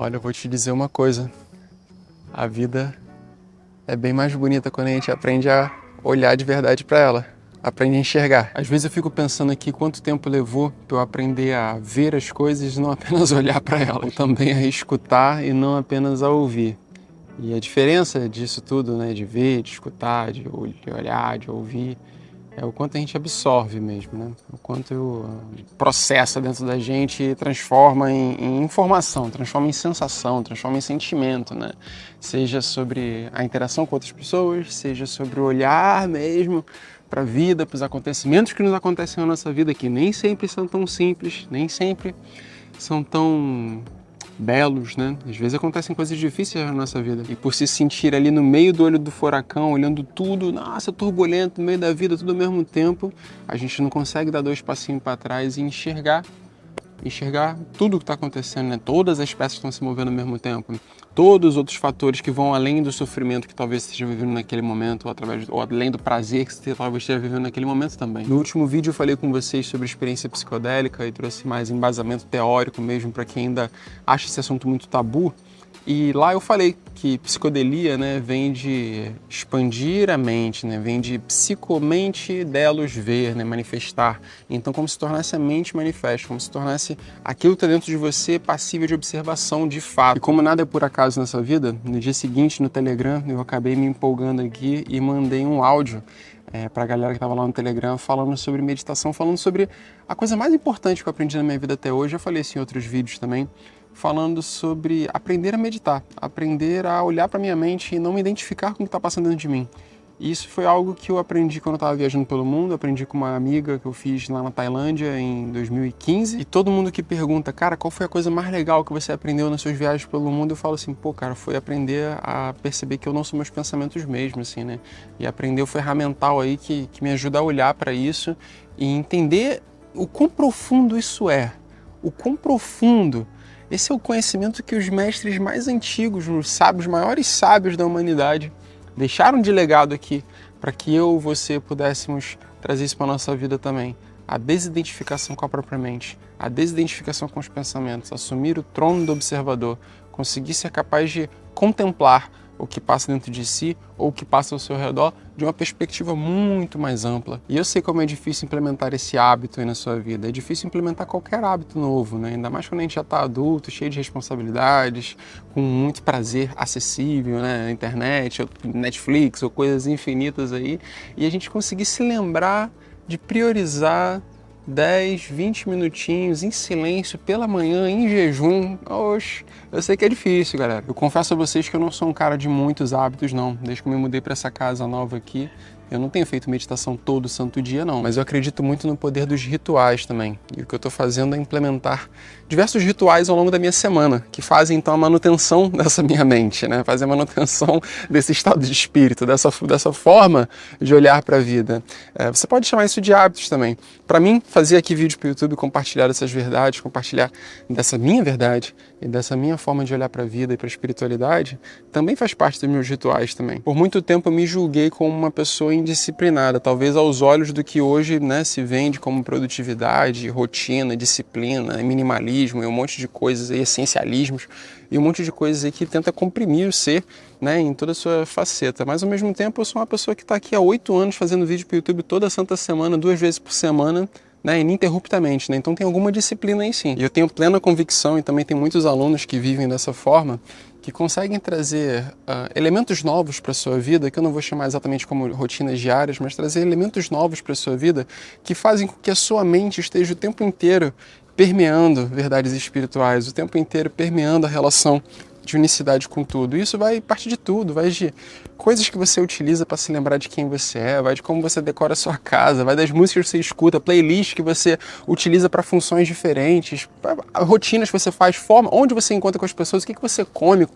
Olha, eu vou te dizer uma coisa. A vida é bem mais bonita quando a gente aprende a olhar de verdade para ela. Aprende a enxergar. Às vezes eu fico pensando aqui quanto tempo levou para eu aprender a ver as coisas e não apenas olhar para elas. Ou também a escutar e não apenas a ouvir. E a diferença disso tudo, né, de ver, de escutar, de olhar, de ouvir, é o quanto a gente absorve mesmo, né? O quanto processa dentro da gente e transforma em informação, transforma em sensação, transforma em sentimento, né? Seja sobre a interação com outras pessoas, seja sobre o olhar mesmo para a vida, para os acontecimentos que nos acontecem na nossa vida, que nem sempre são tão simples, nem sempre são tão belos, né? Às vezes acontecem coisas difíceis na nossa vida. E por se sentir ali no meio do olho do furacão, olhando tudo, nossa, turbulento, no meio da vida, tudo ao mesmo tempo, a gente não consegue dar 2 passinhos para trás e enxergar tudo o que está acontecendo, né? Todas as peças estão se movendo ao mesmo tempo. Todos os outros fatores que vão além do sofrimento que talvez você esteja vivendo naquele momento, ou além do prazer que você talvez esteja vivendo naquele momento também. No último vídeo eu falei com vocês sobre experiência psicodélica e trouxe mais embasamento teórico mesmo para quem ainda acha esse assunto muito tabu. E lá eu falei que psicodelia, né, vem de expandir a mente, né, vem de psicomente delos ver, né, manifestar. Então como se tornasse a mente manifesta, como se tornasse aquilo que está dentro de você passível de observação de fato. E como nada é por acaso nessa vida, no dia seguinte no Telegram eu acabei me empolgando aqui e mandei um áudio para a galera que estava lá no Telegram falando sobre meditação, falando sobre a coisa mais importante que eu aprendi na minha vida até hoje. Já falei isso em outros vídeos também, falando sobre aprender a meditar, aprender a olhar para minha mente e não me identificar com o que está passando dentro de mim. E isso foi algo que eu aprendi quando eu estava viajando pelo mundo, aprendi com uma amiga que eu fiz lá na Tailândia em 2015. E todo mundo que pergunta, cara, qual foi a coisa mais legal que você aprendeu nas suas viagens pelo mundo? Eu falo assim, pô, cara, foi aprender a perceber que eu não sou meus pensamentos mesmo, assim, né? E aprender o ferramental aí que me ajuda a olhar para isso e entender o quão profundo isso é, o quão profundo. Esse é o conhecimento que os mestres mais antigos, os sábios, maiores sábios da humanidade, deixaram de legado aqui para que eu e você pudéssemos trazer isso para a nossa vida também. A desidentificação com a própria mente, a desidentificação com os pensamentos, assumir o trono do observador, conseguir ser capaz de contemplar o que passa dentro de si ou o que passa ao seu redor de uma perspectiva muito mais ampla. E eu sei como é difícil implementar esse hábito aí na sua vida. É difícil implementar qualquer hábito novo, né? Ainda mais quando a gente já está adulto, cheio de responsabilidades, com muito prazer acessível, né? Na internet, Netflix ou coisas infinitas aí. E a gente conseguir se lembrar de priorizar 10, 20 minutinhos em silêncio pela manhã, em jejum. Oxe, eu sei que é difícil, galera. Eu confesso a vocês que eu não sou um cara de muitos hábitos, não. Desde que eu me mudei para essa casa nova aqui, eu não tenho feito meditação todo santo dia, não. Mas eu acredito muito no poder dos rituais também. E o que eu estou fazendo é implementar diversos rituais ao longo da minha semana, que fazem então a manutenção dessa minha mente, né? Fazem a manutenção desse estado de espírito, dessa forma de olhar para a vida. Você pode chamar isso de hábitos também. Para mim, fazer aqui vídeo para o YouTube, compartilhar essas verdades, compartilhar dessa minha verdade e dessa minha forma de olhar para a vida e para a espiritualidade, também faz parte dos meus rituais também. Por muito tempo eu me julguei como uma pessoa indisciplinada, talvez aos olhos do que hoje, né, se vende como produtividade, rotina, disciplina, minimalismo e um monte de coisas, aí, essencialismos e um monte de coisas aí que tenta comprimir o ser, né, em toda a sua faceta. Mas ao mesmo tempo eu sou uma pessoa que está aqui há 8 anos fazendo vídeo para o YouTube toda santa semana, 2 vezes por semana, né, ininterruptamente, né? Então tem alguma disciplina aí sim. E eu tenho plena convicção, e também tem muitos alunos que vivem dessa forma, que conseguem trazer elementos novos para a sua vida, que eu não vou chamar exatamente como rotinas diárias, mas trazer elementos novos para a sua vida que fazem com que a sua mente esteja o tempo inteiro permeando verdades espirituais, o tempo inteiro permeando a relação de unicidade com tudo. Isso vai partir de tudo, vai de coisas que você utiliza para se lembrar de quem você é, vai de como você decora a sua casa, vai das músicas que você escuta, playlist que você utiliza para funções diferentes, rotinas que você faz, forma, onde você encontra com as pessoas, o que você come,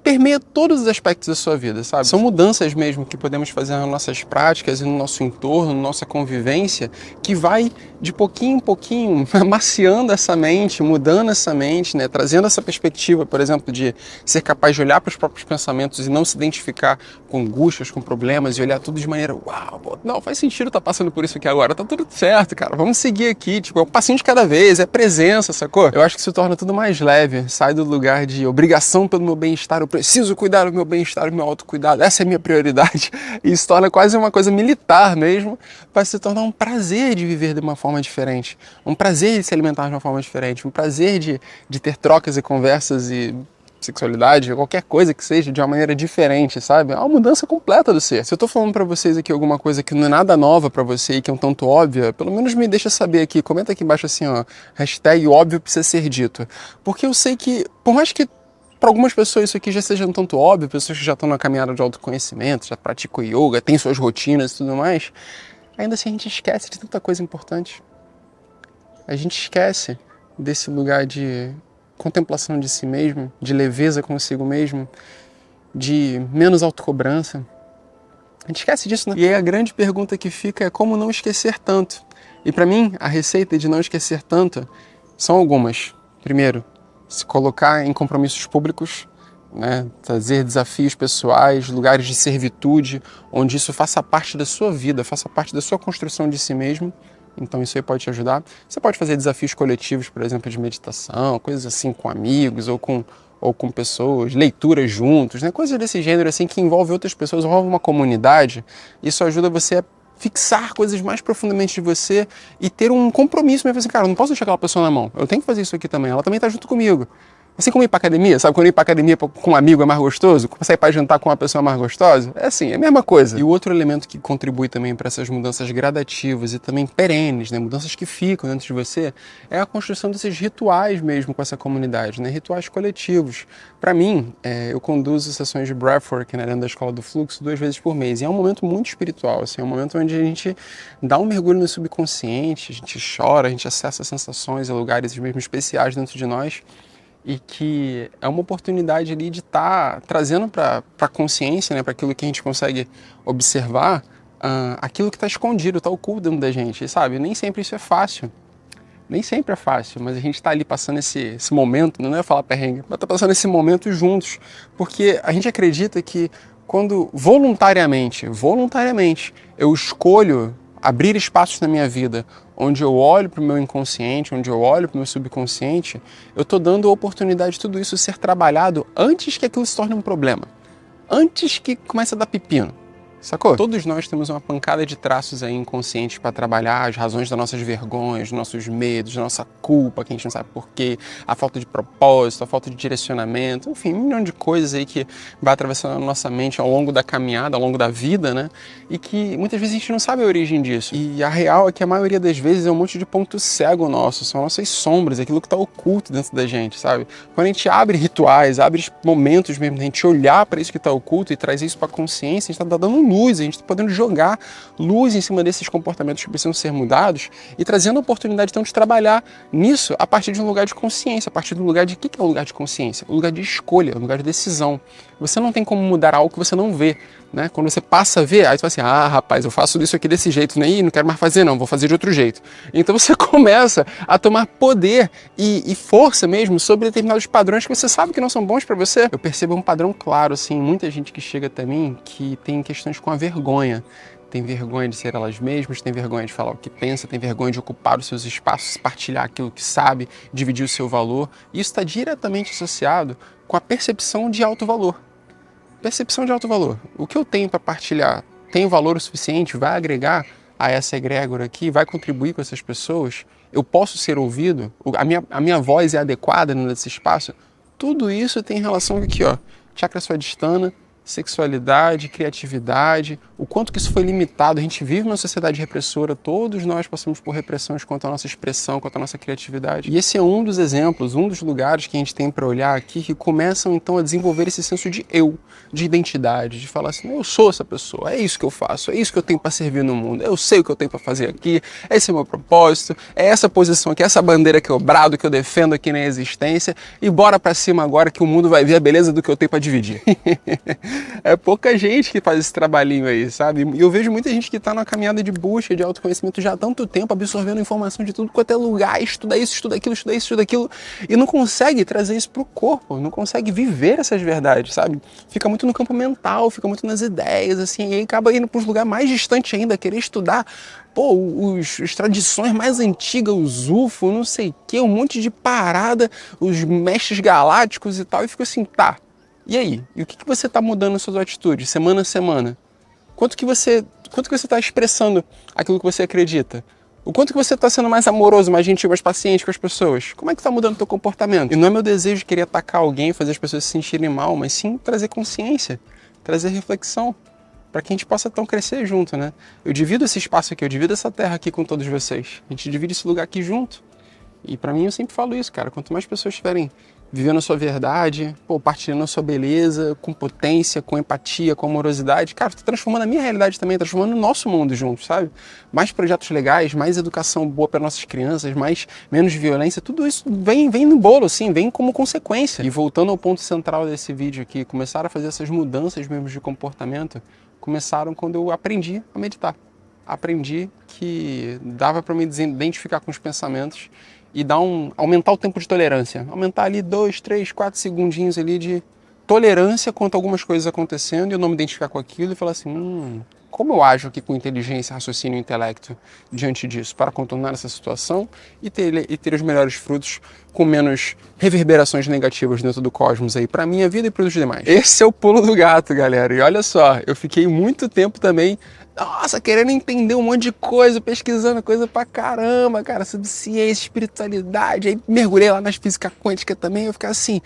permeia todos os aspectos da sua vida, sabe? São mudanças mesmo que podemos fazer nas nossas práticas e no nosso entorno, na nossa convivência, que vai de pouquinho em pouquinho amaciando essa mente, mudando essa mente, né? Trazendo essa perspectiva, por exemplo, de ser capaz de olhar para os próprios pensamentos e não se identificar com angústias, com problemas e olhar tudo de maneira, uau, pô, não, faz sentido estar passando por isso aqui agora, tá tudo certo, cara, vamos seguir aqui, tipo, é um passinho de cada vez, é presença, sacou? Eu acho que isso torna tudo mais leve, sai do lugar de obrigação pelo meu bem-estar, eu preciso cuidar do meu bem-estar, do meu autocuidado, essa é a minha prioridade, e isso torna quase uma coisa militar mesmo, para se tornar um prazer de viver de uma forma diferente, um prazer de se alimentar de uma forma diferente, um prazer de ter trocas e conversas e sexualidade, qualquer coisa que seja, de uma maneira diferente, sabe? É uma mudança completa do ser. Se eu tô falando pra vocês aqui alguma coisa que não é nada nova pra você e que é um tanto óbvia, pelo menos me deixa saber aqui, comenta aqui embaixo assim, ó, hashtag óbvio precisa ser dito. Porque eu sei que, por mais que para algumas pessoas isso aqui já seja um tanto óbvio, pessoas que já estão na caminhada de autoconhecimento, já praticam yoga, têm suas rotinas e tudo mais, ainda assim a gente esquece de tanta coisa importante. A gente esquece desse lugar de contemplação de si mesmo, de leveza consigo mesmo, de menos autocobrança. A gente esquece disso, né? E aí a grande pergunta que fica é como não esquecer tanto. E para mim, a receita de não esquecer tanto são algumas. Primeiro, se colocar em compromissos públicos, né? Trazer desafios pessoais, lugares de servitude, onde isso faça parte da sua vida, faça parte da sua construção de si mesmo. Então isso aí pode te ajudar. Você pode fazer desafios coletivos, por exemplo, de meditação, coisas assim com amigos ou com pessoas, leituras juntos, né? Coisas desse gênero assim que envolve outras pessoas, envolve uma comunidade. Isso ajuda você a fixar coisas mais profundamente de você e ter um compromisso mesmo assim, cara, eu não posso deixar aquela pessoa na mão. Eu tenho que fazer isso aqui também, ela também está junto comigo. Assim como ir pra academia, sabe? Quando ir pra academia com um amigo é mais gostoso, como sair pra jantar com uma pessoa é mais gostosa, é assim, é a mesma coisa. E o outro elemento que contribui também para essas mudanças gradativas e também perenes, né? Mudanças que ficam dentro de você, é a construção desses rituais mesmo com essa comunidade, né? Rituais coletivos. Para mim, eu conduzo sessões de breathwork, né, dentro da Escola do Fluxo 2 vezes por mês. E é um momento muito espiritual, assim, é um momento onde a gente dá um mergulho no subconsciente, a gente chora, a gente acessa sensações e lugares mesmo especiais dentro de nós. E que é uma oportunidade ali de estar trazendo para a consciência, né, para aquilo que a gente consegue observar, aquilo que está escondido, está oculto dentro da gente, sabe? Nem sempre isso é fácil, nem sempre é fácil, mas a gente está ali passando esse momento, não é falar perrengue, mas está passando esse momento juntos, porque a gente acredita que quando voluntariamente, eu escolho abrir espaços na minha vida, onde eu olho para o meu inconsciente, onde eu olho para o meu subconsciente, eu estou dando a oportunidade de tudo isso ser trabalhado antes que aquilo se torne um problema. Antes que comece a dar pepino. Sacou? Todos nós temos uma pancada de traços aí inconscientes para trabalhar, as razões das nossas vergonhas, dos nossos medos, da nossa culpa, que a gente não sabe porquê, a falta de propósito, a falta de direcionamento, enfim, um milhão de coisas aí que vai atravessando a nossa mente ao longo da caminhada, ao longo da vida, né? E que muitas vezes a gente não sabe a origem disso. E a real é que a maioria das vezes é um monte de ponto cego nosso, são nossas sombras, aquilo que está oculto dentro da gente, sabe? Quando a gente abre rituais, abre momentos mesmo, a gente olhar para isso que está oculto e trazer isso para a consciência, a gente está dando luz, a gente está podendo jogar luz em cima desses comportamentos que precisam ser mudados e trazendo a oportunidade então de trabalhar nisso a partir de um lugar de consciência, a partir do lugar de o que é o lugar de consciência? O lugar de escolha, o lugar de decisão. Você não tem como mudar algo que você não vê, né? Quando você passa a ver, aí você fala assim, rapaz, eu faço isso aqui desse jeito, né? Não quero mais fazer não, vou fazer de outro jeito. Então você começa a tomar poder e força mesmo sobre determinados padrões que você sabe que não são bons para você. Eu percebo um padrão claro, assim, muita gente que chega até mim que tem questões com a vergonha. Tem vergonha de ser elas mesmas, tem vergonha de falar o que pensa, tem vergonha de ocupar os seus espaços, partilhar aquilo que sabe, dividir o seu valor. E isso está diretamente associado com a percepção de alto valor. Percepção de alto valor. O que eu tenho para partilhar tem valor o suficiente, vai agregar a essa egrégora aqui, vai contribuir com essas pessoas, eu posso ser ouvido, a minha voz é adequada nesse espaço. Tudo isso tem relação aqui, ó, chakra swadhisthana, sexualidade, criatividade, o quanto que isso foi limitado. A gente vive numa sociedade repressora, todos nós passamos por repressões quanto à nossa expressão, quanto à nossa criatividade. E esse é um dos exemplos, um dos lugares que a gente tem para olhar aqui que começam então a desenvolver esse senso de eu, de identidade, de falar assim, eu sou essa pessoa, é isso que eu faço, é isso que eu tenho para servir no mundo, eu sei o que eu tenho para fazer aqui, esse é o meu propósito, é essa posição aqui, essa bandeira que eu brado, que eu defendo aqui na existência, e bora para cima agora que o mundo vai ver a beleza do que eu tenho para dividir. É pouca gente que faz esse trabalhinho aí, dele, sabe? E eu vejo muita gente que tá numa caminhada de busca de autoconhecimento já há tanto tempo, absorvendo informação de tudo quanto é lugar, estuda isso, estuda aquilo, estuda isso, estuda aquilo, e não consegue trazer isso pro corpo, não consegue viver essas verdades, sabe? Fica muito no campo mental, fica muito nas ideias, assim, e aí acaba indo para uns lugares mais distantes ainda, querer estudar, pô, as tradições mais antigas, os UFO, não sei o que, um monte de parada, os mestres galácticos e tal, e fica assim, tá, e aí? E o que você está mudando nas suas atitudes, semana a semana? Quanto que você está expressando aquilo que você acredita? O quanto que você está sendo mais amoroso, mais gentil, mais paciente com as pessoas? Como é que está mudando o teu comportamento? E não é meu desejo de querer atacar alguém, fazer as pessoas se sentirem mal, mas sim trazer consciência, trazer reflexão, para que a gente possa então crescer junto, né? Eu divido esse espaço aqui, eu divido essa terra aqui com todos vocês. A gente divide esse lugar aqui junto. E para mim eu sempre falo isso, cara. Quanto mais pessoas estiverem vivendo a sua verdade, pô, partilhando a sua beleza, com potência, com empatia, com amorosidade, cara, tô transformando a minha realidade também, transformando o nosso mundo junto, sabe? Mais projetos legais, mais educação boa para nossas crianças, menos violência, tudo isso vem no bolo, assim, vem como consequência. E voltando ao ponto central desse vídeo aqui, começaram a fazer essas mudanças mesmo de comportamento, começaram quando eu aprendi a meditar. Aprendi que dava para me identificar com os pensamentos e aumentar o tempo de tolerância. Aumentar ali 2, 3, 4 segundinhos ali de tolerância quanto a algumas coisas acontecendo e eu não me identificar com aquilo e falar assim, como eu ajo aqui com inteligência, raciocínio e intelecto diante disso para contornar essa situação e ter os melhores frutos com menos reverberações negativas dentro do cosmos aí para minha vida e para os demais. Esse é o pulo do gato, galera. E olha só, eu fiquei muito tempo também querendo entender um monte de coisa, pesquisando coisa pra caramba, cara, sobre ciência, espiritualidade, aí mergulhei lá nas física quântica também, eu ficava assim,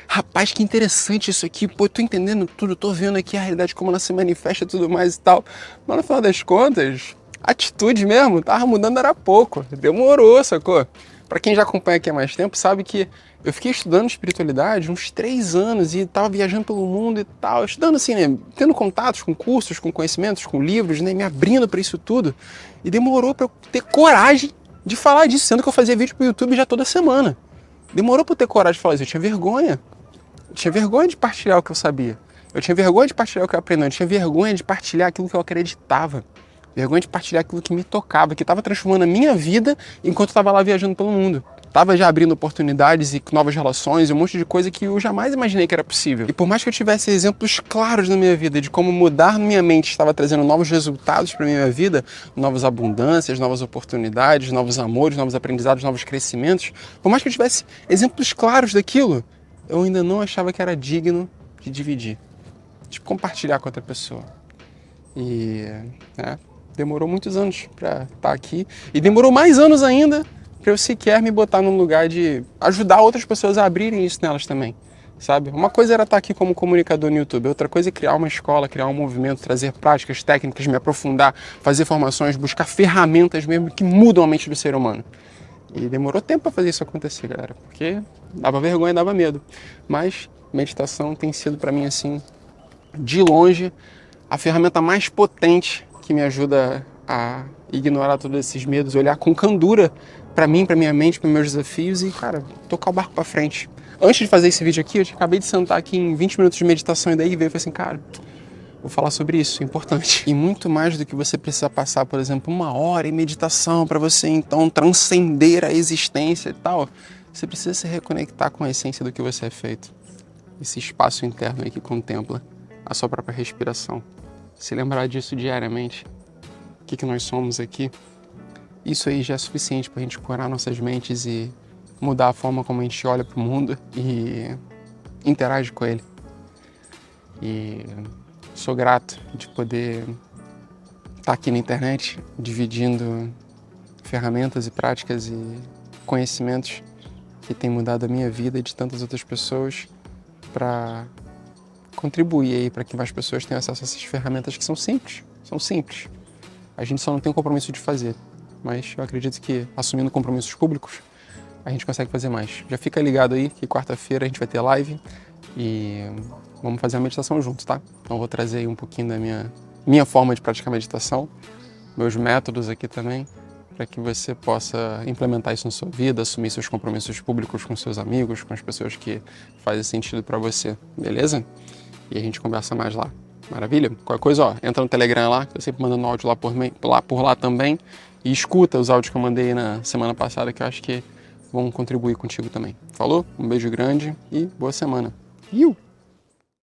rapaz, que interessante isso aqui, pô, eu tô entendendo tudo, tô vendo aqui a realidade como ela se manifesta e tudo mais e tal, mas no final das contas, a atitude mesmo, tava mudando era pouco, demorou, sacou? Pra quem já acompanha aqui há mais tempo, sabe que eu fiquei estudando espiritualidade uns 3 anos e tava viajando pelo mundo e tal, estudando assim, né, tendo contatos com cursos, com conhecimentos, com livros, né, me abrindo para isso tudo. E demorou para eu ter coragem de falar disso, sendo que eu fazia vídeo pro YouTube já toda semana. Demorou para eu ter coragem de falar isso, eu tinha vergonha. Eu tinha vergonha de partilhar o que eu sabia. Eu tinha vergonha de partilhar o que eu aprendi, eu tinha vergonha de partilhar aquilo que eu acreditava. Vergonha de partilhar aquilo que me tocava, que estava transformando a minha vida enquanto eu estava lá viajando pelo mundo. Estava já abrindo oportunidades e novas relações e um monte de coisa que eu jamais imaginei que era possível. E por mais que eu tivesse exemplos claros na minha vida de como mudar minha mente estava trazendo novos resultados para a minha vida, novas abundâncias, novas oportunidades, novos amores, novos aprendizados, novos crescimentos, por mais que eu tivesse exemplos claros daquilo, eu ainda não achava que era digno de dividir, de compartilhar com outra pessoa. E demorou muitos anos para estar aqui e demorou mais anos ainda para eu sequer me botar num lugar de ajudar outras pessoas a abrirem isso nelas também, sabe? Uma coisa era estar aqui como comunicador no YouTube, outra coisa é criar uma escola, criar um movimento, trazer práticas, técnicas, me aprofundar, fazer formações, buscar ferramentas mesmo que mudam a mente do ser humano. E demorou tempo para fazer isso acontecer, galera, porque dava vergonha, dava medo. Mas meditação tem sido para mim, assim, de longe, a ferramenta mais potente que me ajuda a ignorar todos esses medos, olhar com candura para mim, para minha mente, para meus desafios e, cara, tocar o barco para frente. Antes de fazer esse vídeo aqui, eu acabei de sentar aqui em 20 minutos de meditação e daí veio e falei assim, cara, vou falar sobre isso, é importante. E muito mais do que você precisa passar, por exemplo, 1 hora em meditação para você, então, transcender a existência e tal, você precisa se reconectar com a essência do que você é feito. Esse espaço interno aí que contempla a sua própria respiração. Se lembrar disso diariamente, o que nós somos aqui, isso aí já é suficiente para a gente curar nossas mentes e mudar a forma como a gente olha para o mundo e interage com ele. E sou grato de poder estar aqui na internet, dividindo ferramentas e práticas e conhecimentos que têm mudado a minha vida e de tantas outras pessoas para contribuir aí para que mais pessoas tenham acesso a essas ferramentas que são simples. A gente só não tem o compromisso de fazer, mas eu acredito que assumindo compromissos públicos, a gente consegue fazer mais. Já fica ligado aí que quarta-feira a gente vai ter live e vamos fazer a meditação juntos, tá? Então eu vou trazer aí um pouquinho da minha forma de praticar meditação, meus métodos aqui também, para que você possa implementar isso na sua vida, assumir seus compromissos públicos com seus amigos, com as pessoas que fazem sentido para você, beleza? E a gente conversa mais lá. Maravilha? Qualquer coisa, ó, entra no Telegram lá, que eu sempre mandando áudio lá por lá também. E escuta os áudios que eu mandei na semana passada, que eu acho que vão contribuir contigo também. Falou? Um beijo grande e boa semana. Iu!